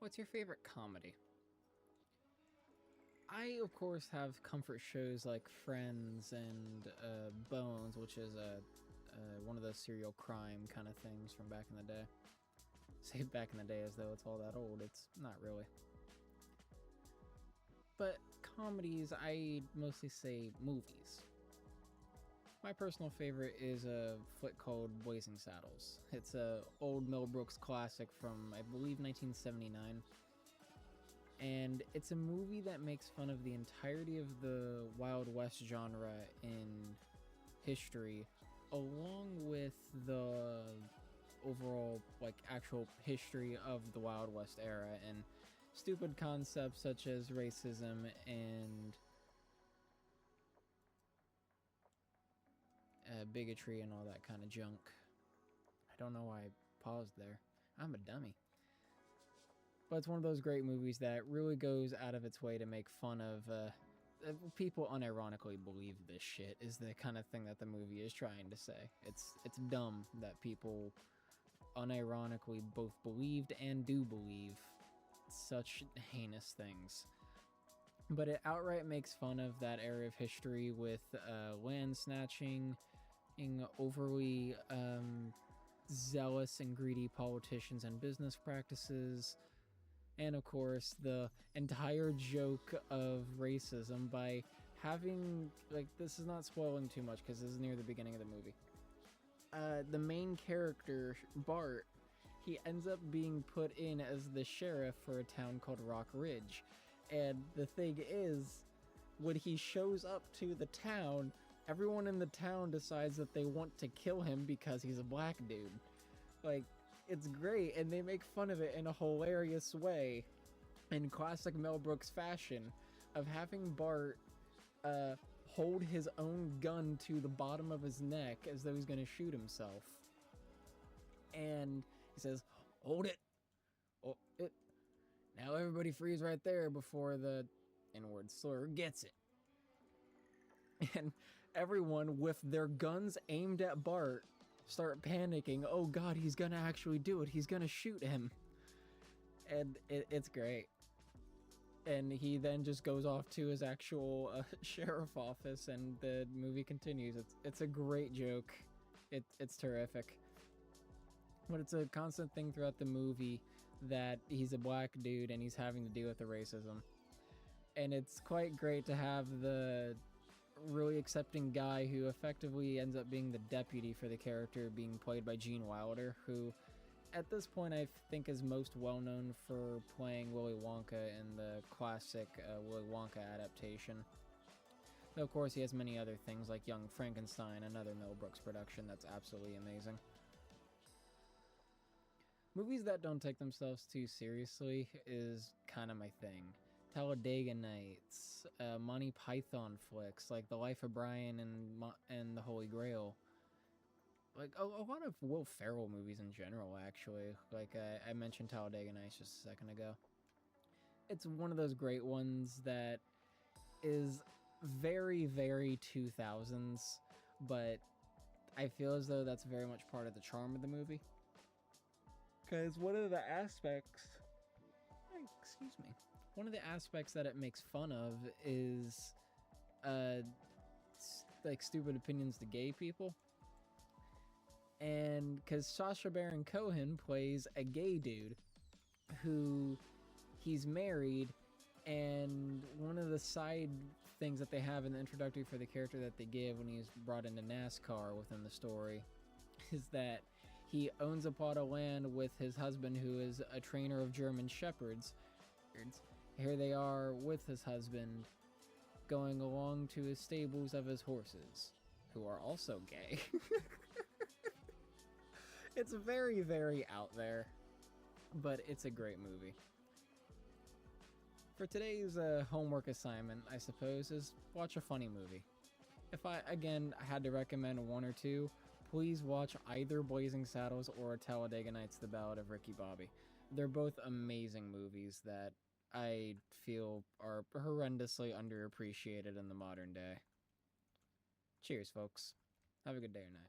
What's your favorite comedy? I, of course, have comfort shows like Friends and Bones, which is one of those serial crime kind of things from back in the day. Say back in the day as though it's all that old. It's not really. But comedies, I mostly say movies. My personal favorite is a flick called Blazing Saddles. It's a old Mel Brooks classic from, I believe, 1979. And it's a movie that makes fun of the entirety of the Wild West genre in history, along with the overall, like, actual history of the Wild West era, and stupid concepts such as racism and bigotry and all that kind of junk. I don't know why I paused there. I'm a dummy. But it's one of those great movies that really goes out of its way to make fun of people unironically believe this shit is the kind of thing that the movie is trying to say. It's dumb that people unironically both believed and do believe such heinous things. But it outright makes fun of that area of history with land snatching, overly zealous and greedy politicians and business practices, and of course the entire joke of racism by having, like, this is not spoiling too much because this is near the beginning of the movie. The main character, Bart, he ends up being put in as the sheriff for a town called Rock Ridge. And the thing is, when he shows up to the town, everyone in the town decides that they want to kill him because he's a black dude. Like, it's great, and they make fun of it in a hilarious way, in classic Mel Brooks fashion, of having Bart hold his own gun to the bottom of his neck as though he's going to shoot himself. And he says, "Hold it. Oh, it. Now everybody freeze right there before the N-word slur gets it." And everyone with their guns aimed at Bart start panicking. Oh god, he's gonna actually do it. He's gonna shoot him. And it's great. And he then just goes off to his actual sheriff office, and the movie continues. It's a great joke. It's terrific. But it's a constant thing throughout the movie that he's a black dude and he's having to deal with the racism. And it's quite great to have the really accepting guy who effectively ends up being the deputy for the character being played by Gene Wilder, who at this point I think is most well known for playing Willy Wonka in the classic Willy Wonka adaptation. Though of course he has many other things like Young Frankenstein, another Mel Brooks production that's absolutely amazing. Movies that don't take themselves too seriously is kind of my thing. Talladega Nights, Monty Python flicks like The Life of Brian and The Holy Grail. Like a lot of Will Ferrell movies in general, actually. Like I mentioned Talladega Nights just a second ago. It's one of those great ones that is very, very 2000s, but I feel as though that's very much part of the charm of the movie. Because one of the aspects, one of the aspects that it makes fun of is, like, stupid opinions to gay people. And because Sacha Baron Cohen plays a gay dude who he's married, and one of the side things that they have in the introductory for the character that they give when he's brought into NASCAR within the story is that he owns a plot of land with his husband, who is a trainer of German Shepherds. Here they are with his husband, going along to his stables of his horses, who are also gay. It's very, very out there, but it's a great movie. For today's homework assignment, I suppose, is watch a funny movie. If I had to recommend one or two, please watch either Blazing Saddles or Talladega Nights: The Ballad of Ricky Bobby. They're both amazing movies that I feel are horrendously underappreciated in the modern day. Cheers, folks. Have a good day or night.